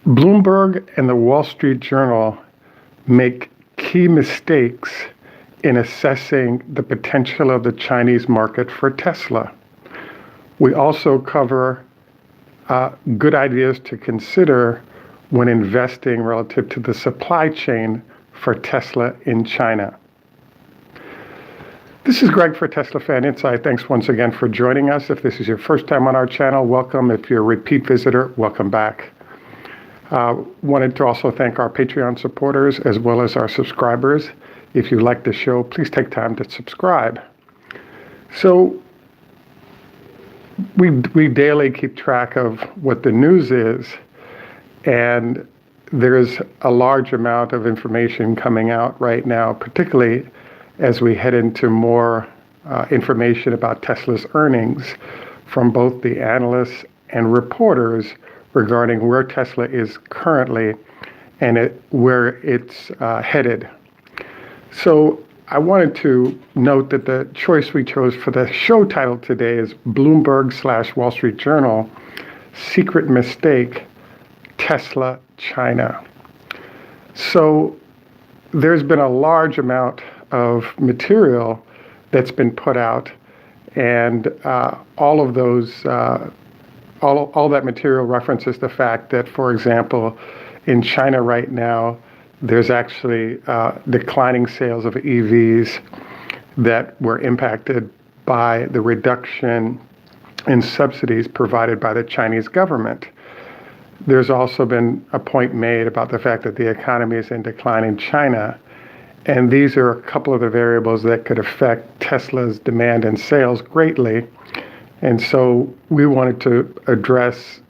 Bloomberg and the Wall Street Journal make key mistakes in assessing the potential of the Chinese market for Tesla. We also cover good ideas to consider when investing relative to the supply chain for Tesla in China. This is Greg for Teslafaninsight. Thanks once again for joining us. If this is your first time on our channel, welcome. If you're a repeat visitor, welcome back. Wanted to also thank our Patreon supporters as well as our subscribers. If you like the show, please take time to subscribe. So we daily keep track of what the news is, and there's a large amount of information coming out right now, particularly as we head into more information about Tesla's earnings from both the analysts and reporters regarding where Tesla is currently and where it's headed. So I wanted to note that the choice we chose for the show title today is Bloomberg/Wall Street Journal, Secret Mistake, Tesla China. So there's been a large amount of material that's been put out, and all of those all that material references the fact that, for example, in China right now, there's actually declining sales of EVs that were impacted by the reduction in subsidies provided by the Chinese government. There's also been a point made about the fact that the economy is in decline in China, and these are a couple of the variables that could affect Tesla's demand and sales greatly. And so we wanted to address,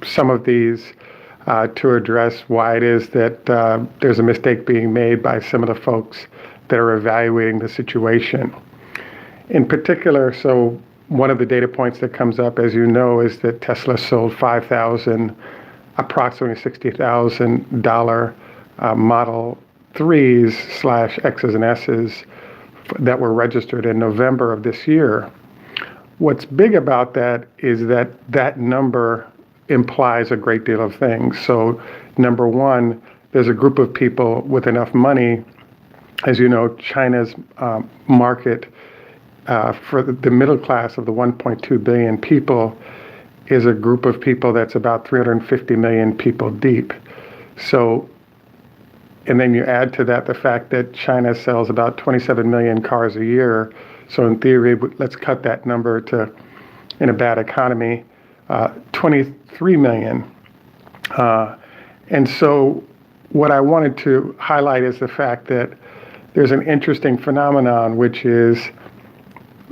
some of these to address why it is that there's a mistake being made by some of the folks that are evaluating the situation. In particular, so one of the data points that comes up, as you know, is that Tesla sold approximately $60,000 Model 3s/X's and S's that were registered in November of this year. What's big about that is that that number implies a great deal of things. So number one, there's a group of people with enough money. As you know, China's market for the middle class of the 1.2 billion people is a group of people that's about 350 million people deep. So, and then you add to that the fact that China sells about 27 million cars a year. So in theory, let's cut that number to, in a bad economy, 23 million. And so what I wanted to highlight is the fact that there's an interesting phenomenon, which is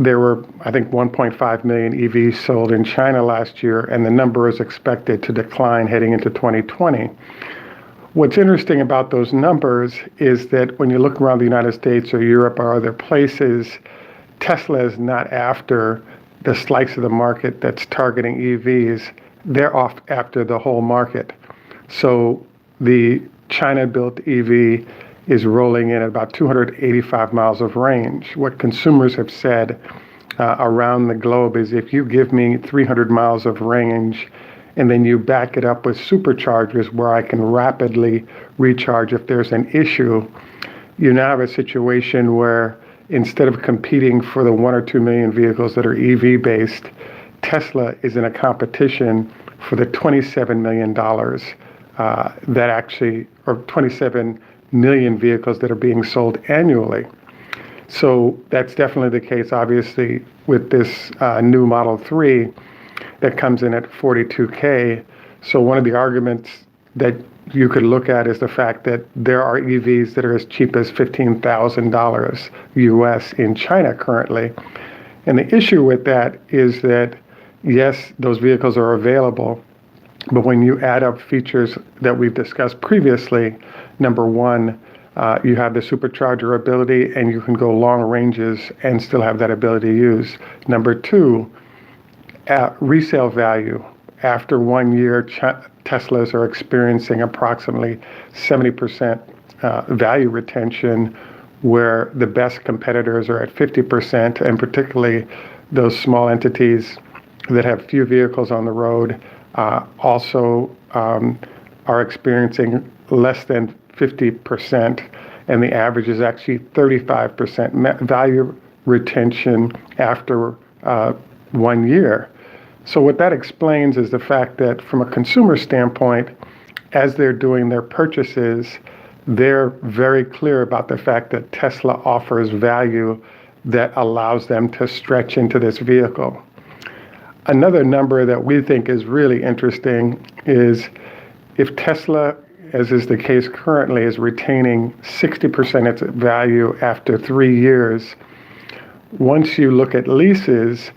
there were, I think, 1.5 million EVs sold in China last year, and the number is expected to decline heading into 2020. What's interesting about those numbers is that when you look around the United States or Europe or other places, Tesla is not after the slice of the market that's targeting EVs. They're off after the whole market. So the China-built EV is rolling in at about 285 miles of range. What consumers have said around the globe is, if you give me 300 miles of range and then you back it up with superchargers where I can rapidly recharge if there's an issue, you now have a situation where instead of competing for the 1 or 2 million vehicles that are EV based, Tesla is in a competition for the $27 million that actually, or 27 million vehicles that are being sold annually. So that's definitely the case, obviously, with this new Model 3 that comes in at $42K. So one of the arguments that you could look at is the fact that there are EVs that are as cheap as $15,000 US in China currently. And the issue with that is that, yes, those vehicles are available, but when you add up features that we've discussed previously, number one, you have the supercharger ability and you can go long ranges and still have that ability to use. Number two, resale value. After 1 year, Teslas are experiencing approximately 70% value retention, where the best competitors are at 50%, and particularly those small entities that have few vehicles on the road also are experiencing less than 50%, and the average is actually 35% value retention after 1 year. So what that explains is the fact that from a consumer standpoint, as they're doing their purchases, they're very clear about the fact that Tesla offers value that allows them to stretch into this vehicle. Another number that we think is really interesting is if Tesla, as is the case currently, is retaining 60% of its value after 3 years, once you look at leases,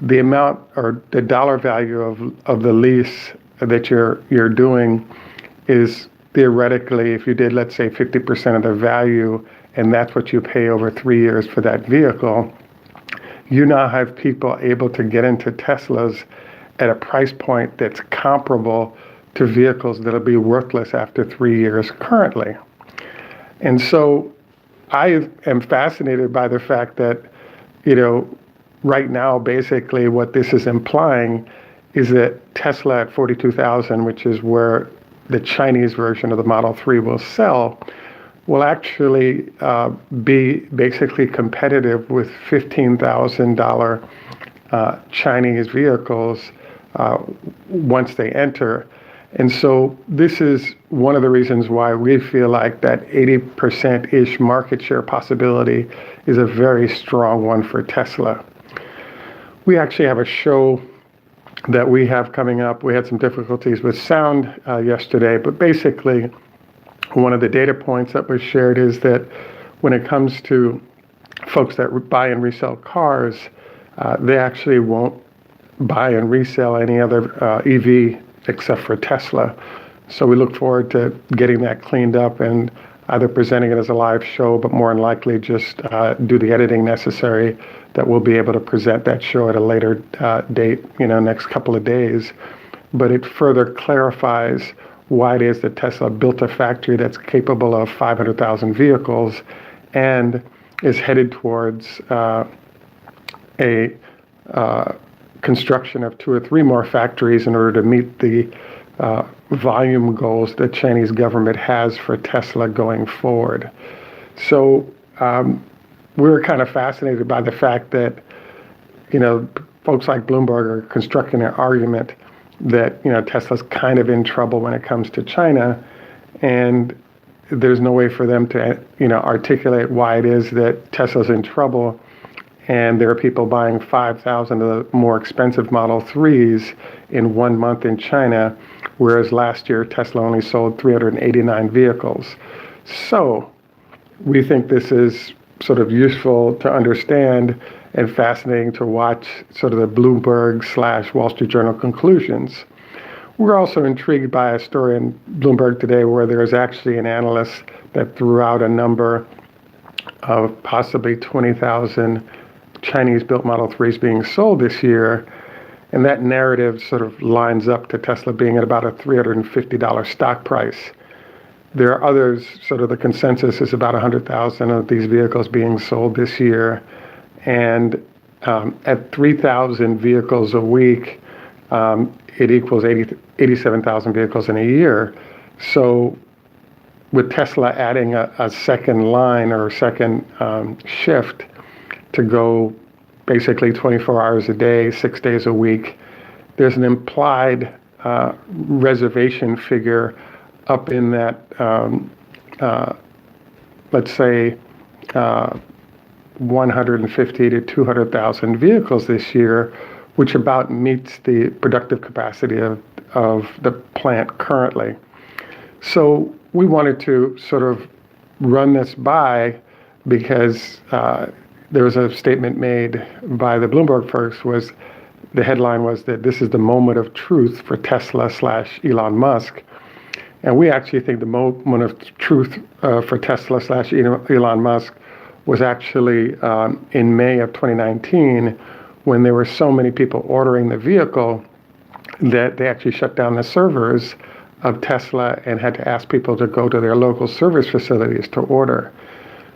the amount or the dollar value of the lease that you're doing is theoretically, if you did, let's say, 50% of the value, and that's what you pay over 3 years for that vehicle, you now have people able to get into Teslas at a price point that's comparable to vehicles that'll be worthless after 3 years currently. And so I am fascinated by the fact that, right now, basically what this is implying is that Tesla at 42,000, which is where the Chinese version of the Model 3 will sell, will actually be basically competitive with $15,000 Chinese vehicles once they enter. And so this is one of the reasons why we feel like that 80%-ish market share possibility is a very strong one for Tesla. We actually have a show that we have coming up. We had some difficulties with sound yesterday, but basically one of the data points that was shared is that when it comes to folks that buy and resell cars, they actually won't buy and resell any other EV except for Tesla. So we look forward to getting that cleaned up and either presenting it as a live show, but more than likely just do the editing necessary that we'll be able to present that show at a later date, next couple of days. But it further clarifies why it is that Tesla built a factory that's capable of 500,000 vehicles and is headed towards a construction of 2 or 3 more factories in order to meet the volume goals the Chinese government has for Tesla going forward. So we're kind of fascinated by the fact that, folks like Bloomberg are constructing an argument that, Tesla's kind of in trouble when it comes to China, and there's no way for them to, articulate why it is that Tesla's in trouble. And there are people buying 5,000 of the more expensive Model 3s in 1 month in China, whereas last year Tesla only sold 389 vehicles. So we think this is sort of useful to understand and fascinating to watch sort of the Bloomberg/Wall Street Journal conclusions. We're also intrigued by a story in Bloomberg today where there is actually an analyst that threw out a number of possibly 20,000 Chinese-built Model 3s being sold this year, and that narrative sort of lines up to Tesla being at about a $350 stock price. There are others, sort of the consensus is about 100,000 of these vehicles being sold this year, and at 3,000 vehicles a week, it equals 87,000 vehicles in a year. So with Tesla adding a second line or a second shift to go basically 24 hours a day, 6 days a week, there's an implied reservation figure up in that, let's say, 150 to 200,000 vehicles this year, which about meets the productive capacity of the plant currently. So we wanted to sort of run this by because there was a statement made by the Bloomberg folks was the headline was that this is the moment of truth for Tesla/Elon Musk. And we actually think the moment of truth for Tesla/Elon Musk was actually in May of 2019 when there were so many people ordering the vehicle that they actually shut down the servers of Tesla and had to ask people to go to their local service facilities to order.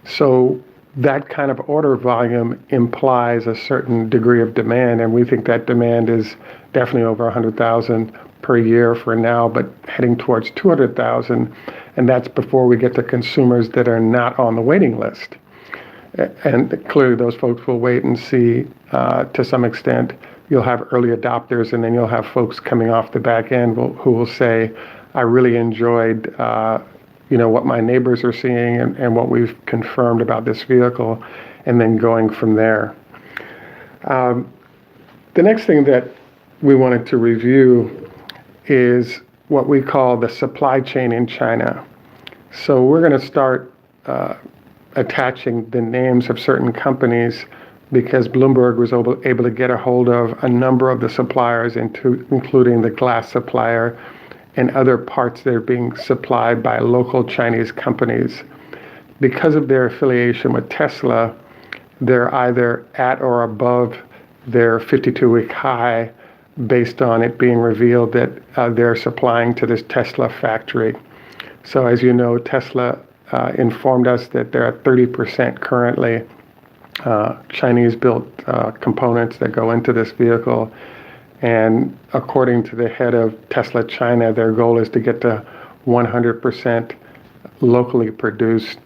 So that kind of order volume implies a certain degree of demand, and we think that demand is definitely over 100,000 per year for now, but heading towards 200,000. And that's before we get to consumers that are not on the waiting list. And clearly those folks will wait and see. To some extent, you'll have early adopters, and then you'll have folks coming off the back end who will say, I really enjoyed what my neighbors are seeing and what we've confirmed about this vehicle, and then going from there. The next thing that we wanted to review is what we call the supply chain in China. So we're going to start attaching the names of certain companies because Bloomberg was able to get a hold of a number of the suppliers, including the glass supplier and other parts that are being supplied by local Chinese companies. Because of their affiliation with Tesla, they're either at or above their 52-week high based on it being revealed that they're supplying to this Tesla factory. So as you know, Tesla informed us that they're at 30% currently Chinese-built components that go into this vehicle. And according to the head of Tesla China, their goal is to get to 100% locally produced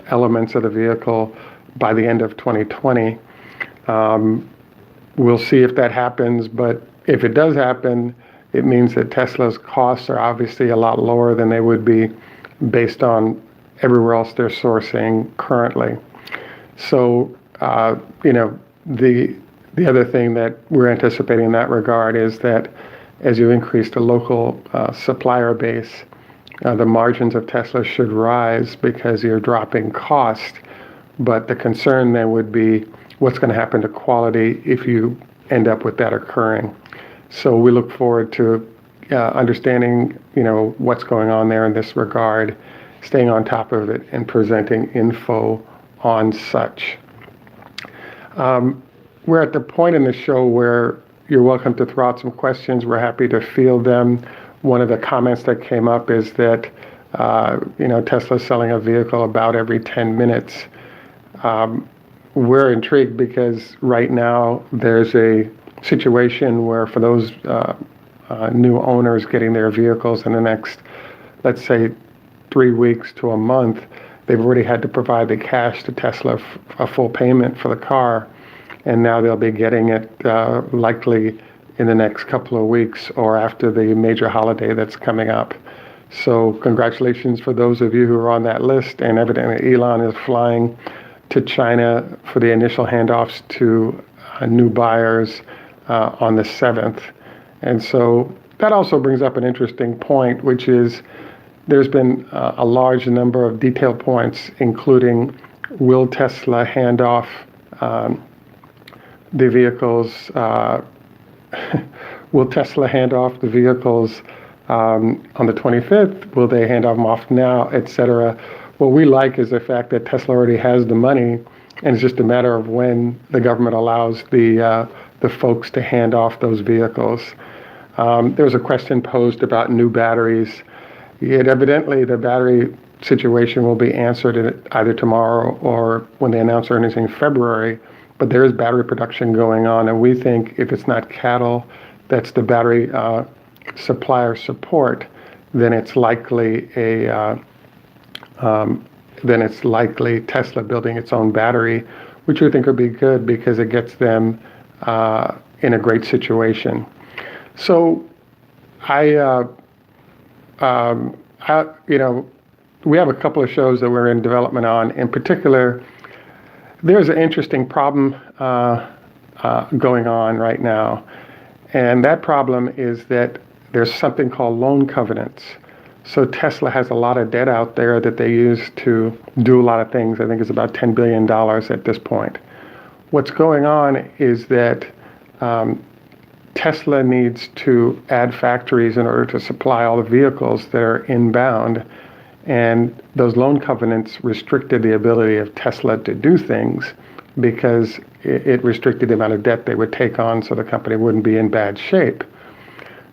elements of the vehicle by the end of 2020. We'll see if that happens, but if it does happen, it means that Tesla's costs are obviously a lot lower than they would be based on everywhere else they're sourcing currently. So, the other thing that we're anticipating in that regard is that as you increase the local supplier base, the margins of Tesla should rise because you're dropping cost. But the concern then would be what's going to happen to quality if you end up with that occurring. So we look forward to understanding, what's going on there in this regard, staying on top of it, and presenting info on such. We're at the point in the show where you're welcome to throw out some questions. We're happy to field them. One of the comments that came up is that, Tesla's selling a vehicle about every 10 minutes. We're intrigued because right now there's a situation where for those new owners getting their vehicles in the next, let's say, 3 weeks to a month, they've already had to provide the cash to Tesla, a full payment for the car. And now they'll be getting it likely in the next couple of weeks or after the major holiday that's coming up. So congratulations for those of you who are on that list. And evidently Elon is flying to China for the initial handoffs to new buyers on the 7th. And so that also brings up an interesting point, which is there's been a large number of detail points, including will Tesla hand off the vehicles, will Tesla hand off the vehicles on the 25th? Will they hand them off now, et cetera? What we like is the fact that Tesla already has the money, and it's just a matter of when the government allows the folks to hand off those vehicles. There was a question posed about new batteries. Yet evidently the battery situation will be answered either tomorrow or when they announce earnings in February. But there is battery production going on, and we think if it's not CATL, that's the battery supplier support, then it's likely Tesla building its own battery, which we think would be good because it gets them in a great situation. So we have a couple of shows that we're in development on. In particular, there's an interesting problem going on right now. And that problem is that there's something called loan covenants. So Tesla has a lot of debt out there that they use to do a lot of things. I think it's about $10 billion at this point. What's going on is that Tesla needs to add factories in order to supply all the vehicles that are inbound. And those loan covenants restricted the ability of Tesla to do things because it restricted the amount of debt they would take on so the company wouldn't be in bad shape.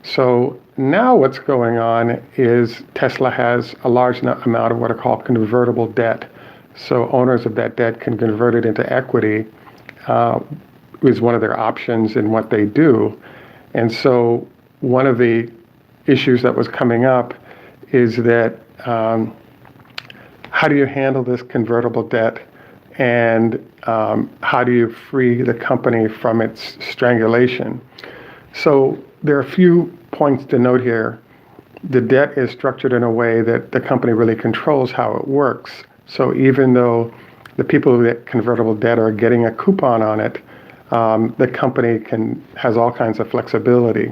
So now what's going on is Tesla has a large amount of what are called convertible debt. So owners of that debt can convert it into equity, is one of their options in what they do. And so one of the issues that was coming up is that how do you handle this convertible debt, and how do you free the company from its strangulation? So there are a few points to note here. The debt is structured in a way that the company really controls how it works. So even though the people who get convertible debt are getting a coupon on it, the company has all kinds of flexibility.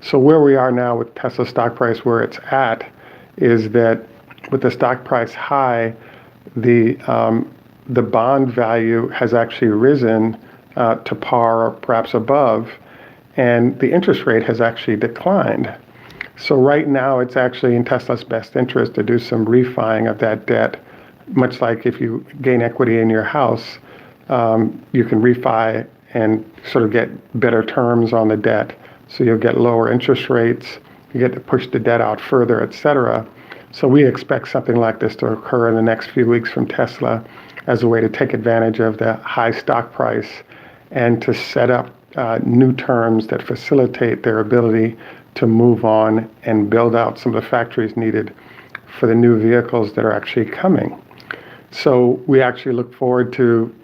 So where we are now with Tesla stock price, where it's at, is that with the stock price high, the bond value has actually risen to par or perhaps above, and the interest rate has actually declined. So right now, it's actually in Tesla's best interest to do some refining of that debt, much like if you gain equity in your house, you can refi and sort of get better terms on the debt. So you'll get lower interest rates, you get to push the debt out further, et cetera. So we expect something like this to occur in the next few weeks from Tesla as a way to take advantage of the high stock price and to set up new terms that facilitate their ability to move on and build out some of the factories needed for the new vehicles that are actually coming. So we actually look forward to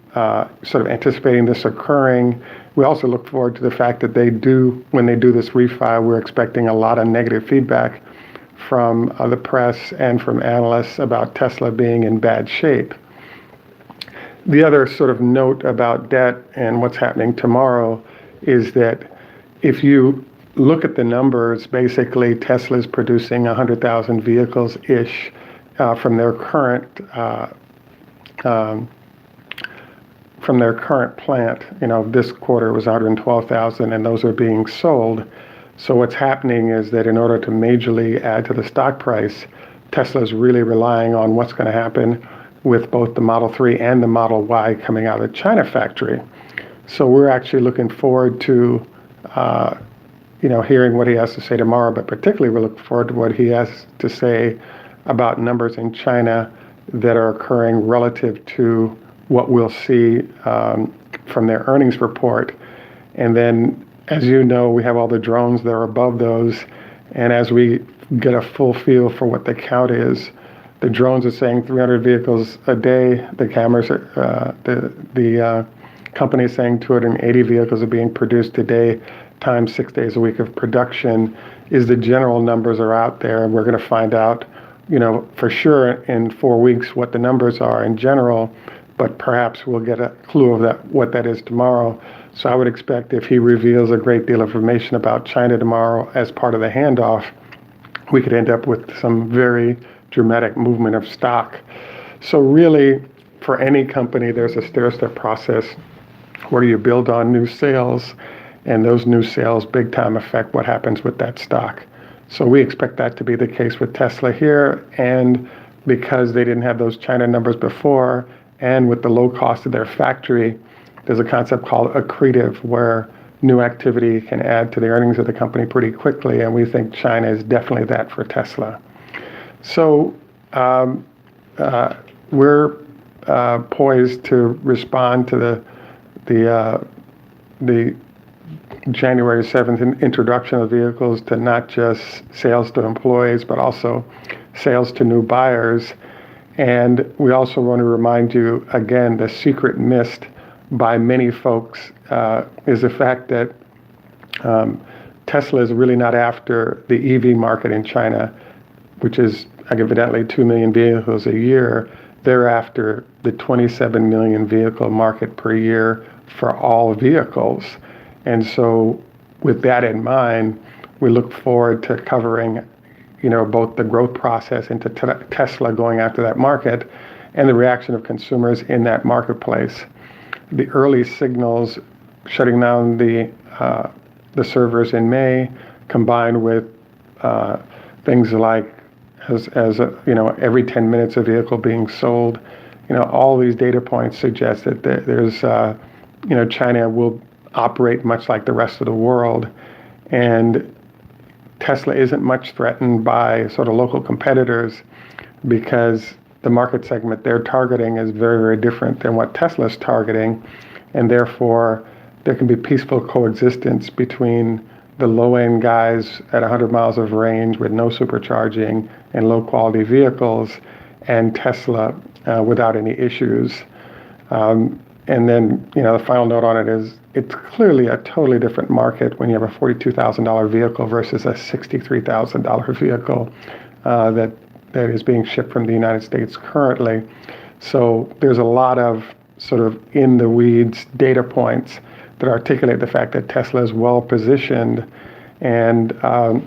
sort of anticipating this occurring. We also look forward to the fact that when they do this refi, we're expecting a lot of negative feedback from the press and from analysts about Tesla being in bad shape. The other sort of note about debt and what's happening tomorrow is that if you look at the numbers, basically Tesla is producing 100,000 vehicles-ish from their current plant. This quarter was 112,000, and those are being sold. So what's happening is that in order to majorly add to the stock price, Tesla is really relying on what's going to happen with both the Model 3 and the Model Y coming out of the China factory. So we're actually looking forward to hearing what he has to say tomorrow, but particularly we're looking forward to what he has to say about numbers in China that are occurring relative to what we'll see from their earnings report. And then, as you know, we have all the drones that are above those, and as we get a full feel for what the count is, the drones are saying 300 vehicles a day. The cameras, the company is saying 280 vehicles are being produced today, times 6 days a week of production. Is the general numbers are out there, and we're going to find out, for sure in 4 weeks what the numbers are in general, but perhaps we'll get a clue of what that is tomorrow. So I would expect if he reveals a great deal of information about China tomorrow as part of the handoff, we could end up with some very dramatic movement of stock. So really, for any company, there's a stair-step process where you build on new sales, and those new sales big time affect what happens with that stock. So we expect that to be the case with Tesla here, and because they didn't have those China numbers before, and with the low cost of their factory, there's a concept called accretive, where new activity can add to the earnings of the company pretty quickly, and we think China is definitely that for Tesla. So we're poised to respond to the January 7th introduction of vehicles to not just sales to employees, but also sales to new buyers. And we also want to remind you, again, the secret missed by many folks is the fact that Tesla is really not after the EV market in China, which is evidently 2 million vehicles a year. They're after the 27 million vehicle market per year for all vehicles. And so with that in mind, we look forward to covering both the growth process into Tesla going after that market and the reaction of consumers in that marketplace. The early signals shutting down the servers in May, combined with things like every 10 minutes a vehicle being sold, all these data points suggest that there's China will operate much like the rest of the world, and Tesla isn't much threatened by sort of local competitors because the market segment they're targeting is very, very different than what Tesla's targeting, and therefore there can be peaceful coexistence between the low-end guys at 100 miles of range with no supercharging and low-quality vehicles, and Tesla without any issues. And then, the final note on it is it's clearly a totally different market when you have a $42,000 vehicle versus a $63,000 vehicle that is being shipped from the United States currently. So there's a lot of sort of in the weeds data points that articulate the fact that Tesla is well positioned. And the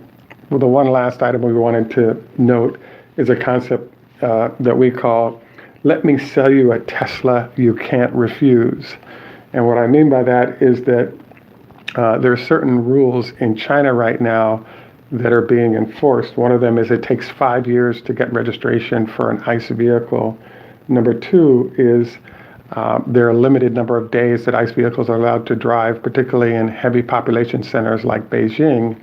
one last item we wanted to note is a concept that we call, let me sell you a Tesla you can't refuse. And what I mean by that is that there are certain rules in China right now that are being enforced. One of them is it takes 5 years to get registration for an ICE vehicle. Number two is there are a limited number of days that ICE vehicles are allowed to drive, particularly in heavy population centers like Beijing.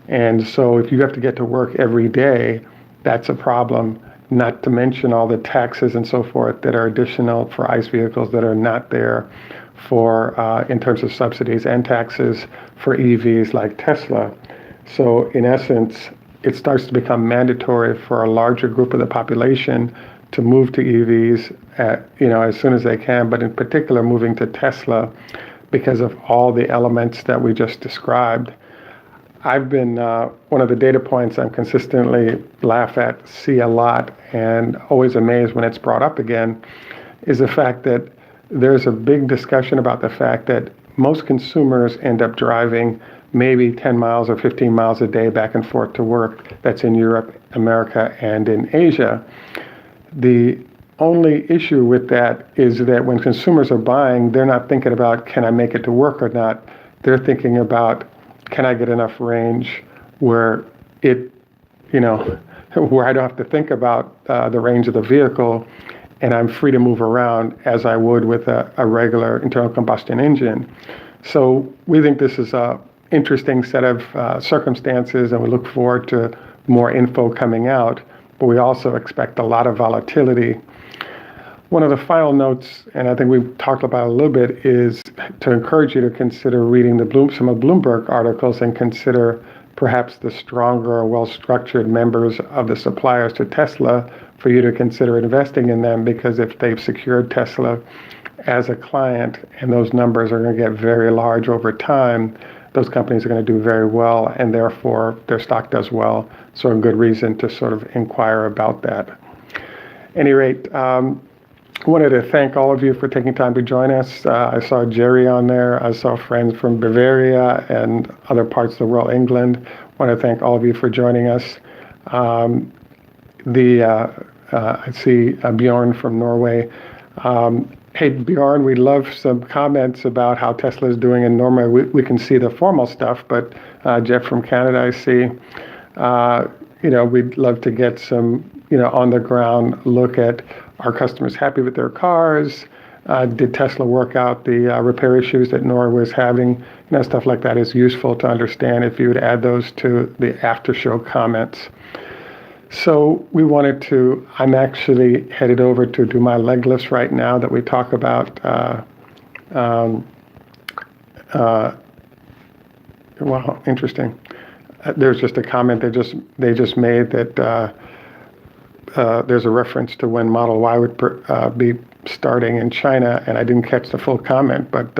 And so if you have to get to work every day, that's a problem, not to mention all the taxes and so forth that are additional for ICE vehicles that are not there for in terms of subsidies and taxes for EVs like Tesla. So in essence, it starts to become mandatory for a larger group of the population to move to EVs as soon as they can, but in particular moving to Tesla because of all the elements that we just described. I've been, one of the data points I'm consistently see a lot and always amazed when it's brought up again is the fact that there's a big discussion about the fact that most consumers end up driving maybe 10 miles or 15 miles a day back and forth to work. That's in Europe, America, and in Asia. The only issue with that is that when consumers are buying, they're not thinking about, can I make it to work or not? They're thinking about, can I get enough range where where I don't have to think about the range of the vehicle and I'm free to move around as I would with a regular internal combustion engine. So we think this is a interesting set of circumstances, and we look forward to more info coming out, but we also expect a lot of volatility. One of the final notes, and I think we've talked about it a little bit, is to encourage you to consider reading some of Bloomberg articles and consider perhaps the stronger or well-structured members of the suppliers to Tesla for you to consider investing in them, because if they've secured Tesla as a client and those numbers are going to get very large over time, those companies are going to do very well, and therefore their stock does well. So a good reason to sort of inquire about that. At any rate, I wanted to thank all of you for taking time to join us. I saw Jerry on there. I saw friends from Bavaria and other parts of the world, England. I want to thank all of you for joining us. I see Bjorn from Norway. Hey, Bjorn, we'd love some comments about how Tesla is doing in Norway. We can see the formal stuff, but Jeff from Canada, I see. We'd love to get some, on the ground look at, are customers happy with their cars? Did Tesla work out the repair issues that Norway was having? Stuff like that is useful to understand if you would add those to the after show comments. So I'm actually headed over to do my leg lifts right now that we talk about. Wow, interesting. There's just a comment they just made that there's a reference to when Model Y would be starting in China, and I didn't catch the full comment, but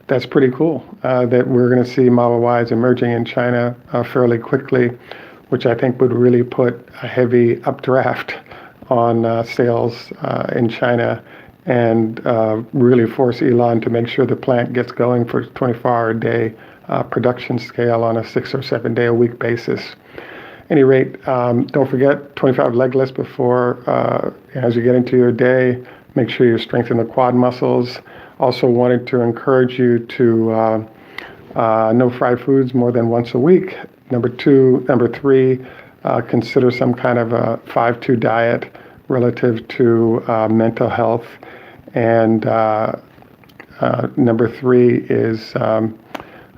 that's pretty cool that we're going to see Model Ys emerging in China fairly quickly, which I think would really put a heavy updraft on sales in China and really force Elon to make sure the plant gets going for 24-hour-a-day production scale on a 6 or 7 day a week basis. At any rate, don't forget 25 leg lifts before, as you get into your day. Make sure you strengthen the quad muscles. Also wanted to encourage you to no fried foods more than once a week. Number three, consider some kind of a 5-2 diet relative to mental health. And number three is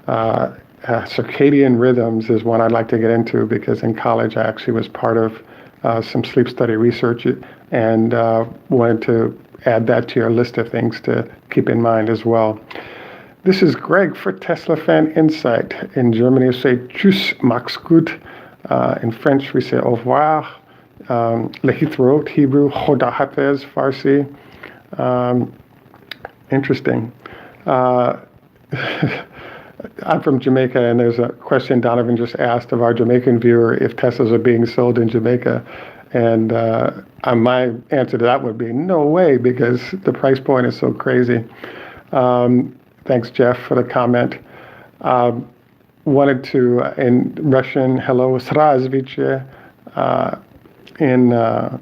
circadian rhythms is one I'd like to get into, because in college I actually was part of some sleep study research and wanted to add that to your list of things to keep in mind as well. This is Greg for Teslafaninsight. In Germany, we say Tschüss, mach's gut. In French, we say au revoir. Lehithroat, Hebrew, Choda Hafez, Farsi. Interesting. I'm from Jamaica, and there's a question Donovan just asked of our Jamaican viewer if Teslas are being sold in Jamaica. And my answer to that would be no way, because the price point is so crazy. Thanks, Jeff, for the comment. Wanted to, in Russian, hello, Zdravstvuyte. In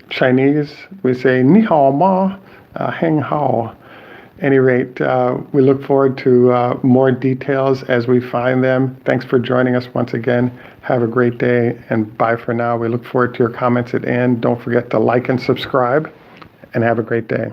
Chinese, we say ni hao ma, heng hao. Any rate, we look forward to more details as we find them. Thanks for joining us once again. Have a great day, and bye for now. We look forward to your comments at the end. Don't forget to like and subscribe, and have a great day.